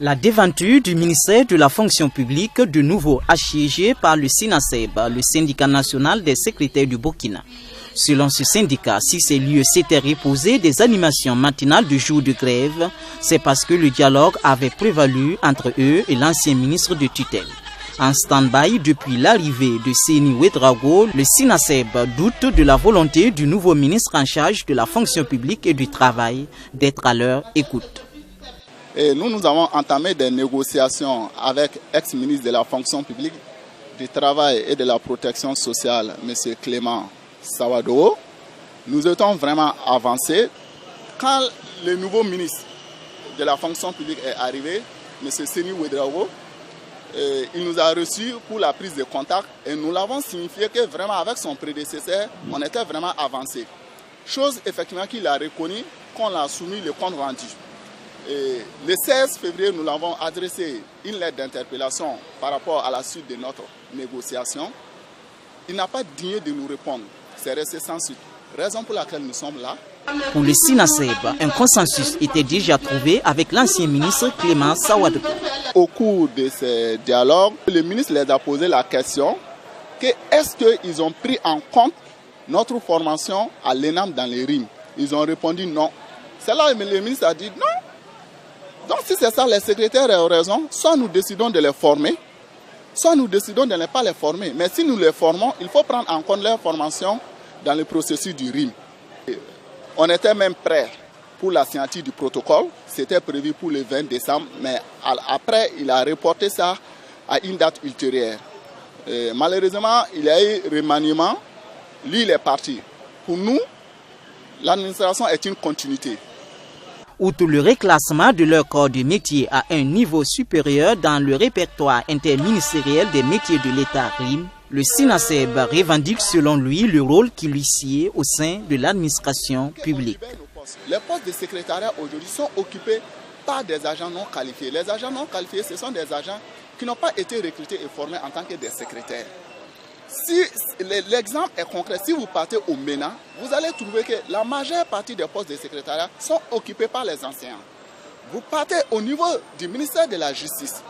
La déventure du ministère de la fonction publique, de nouveau assiégé par le SINASEB, le syndicat national des secrétaires du Burkina. Selon ce syndicat, si ces lieux s'étaient reposés des animations matinales du jour de grève, c'est parce que le dialogue avait prévalu entre eux et l'ancien ministre de tutelle. En stand-by depuis l'arrivée de Seni Ouedraogo, le SINASEB doute de la volonté du nouveau ministre en charge de la fonction publique et du travail d'être à leur écoute. Et nous avons entamé des négociations avec ex-ministre de la fonction publique, du travail et de la protection sociale, M. Clément Sawadou. Nous étions vraiment avancés. Quand le nouveau ministre de la fonction publique est arrivé, M. Seni Ouedraogo, il nous a reçus pour la prise de contact et nous l'avons signifié que vraiment avec son prédécesseur, on était vraiment avancé. Chose effectivement qu'il a reconnu qu'on l'a soumis le compte rendu. Et le 16 février, nous l'avons adressé une lettre d'interpellation par rapport à la suite de notre négociation. Il n'a pas daigné de nous répondre. C'est resté sans suite. Raison pour laquelle nous sommes là. Pour le SINASEB, un consensus était déjà trouvé avec l'ancien ministre Clément Sawadou. Au cours de ces dialogues, le ministre les a posé la question que est-ce qu'ils ont pris en compte notre formation à l'ENAM dans les rimes. Ils ont répondu non. C'est là que le ministre a dit non. Donc si c'est ça, les secrétaires ont raison, soit nous décidons de les former, soit nous décidons de ne pas les former. Mais si nous les formons, il faut prendre en compte leur formation dans le processus du RIM. On était même prêt pour la signature du protocole, c'était prévu pour le 20 décembre, mais après il a reporté ça à une date ultérieure. Malheureusement, il y a eu remaniement, lui il est parti. Pour nous, l'administration est une continuité. Outre le reclassement de leur corps de métier à un niveau supérieur dans le répertoire interministériel des métiers de l'État RIM, le SINASEB revendique selon lui le rôle qui lui sied au sein de l'administration publique. Les postes de secrétariat aujourd'hui sont occupés par des agents non qualifiés. Les agents non qualifiés, ce sont des agents qui n'ont pas été recrutés et formés en tant que des secrétaires. Si l'exemple est concret, si vous partez au MENA, vous allez trouver que la majeure partie des postes de secrétariat sont occupés par les enseignants. Vous partez au niveau du ministère de la Justice,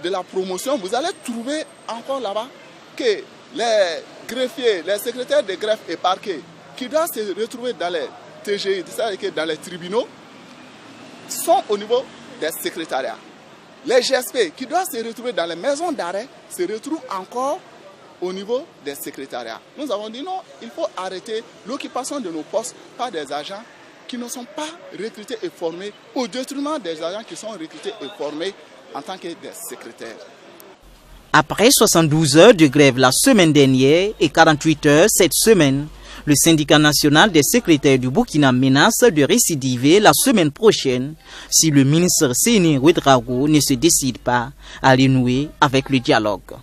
de la promotion, vous allez trouver encore là-bas que les greffiers, les secrétaires de greffe et parquet qui doivent se retrouver dans les TGI, c'est-à-dire dans les tribunaux, sont au niveau des secrétariats. Les GSP qui doivent se retrouver dans les maisons d'arrêt se retrouvent encore au niveau des secrétariats. Nous avons dit non, il faut arrêter l'occupation de nos postes par des agents qui ne sont pas recrutés et formés au détriment des agents qui sont recrutés et formés en tant que des secrétaires. Après 72 heures de grève la semaine dernière et 48 heures cette semaine, le syndicat national des secrétaires du Burkina menace de récidiver la semaine prochaine si le ministre Seni Ouedraogo ne se décide pas à renouer avec le dialogue.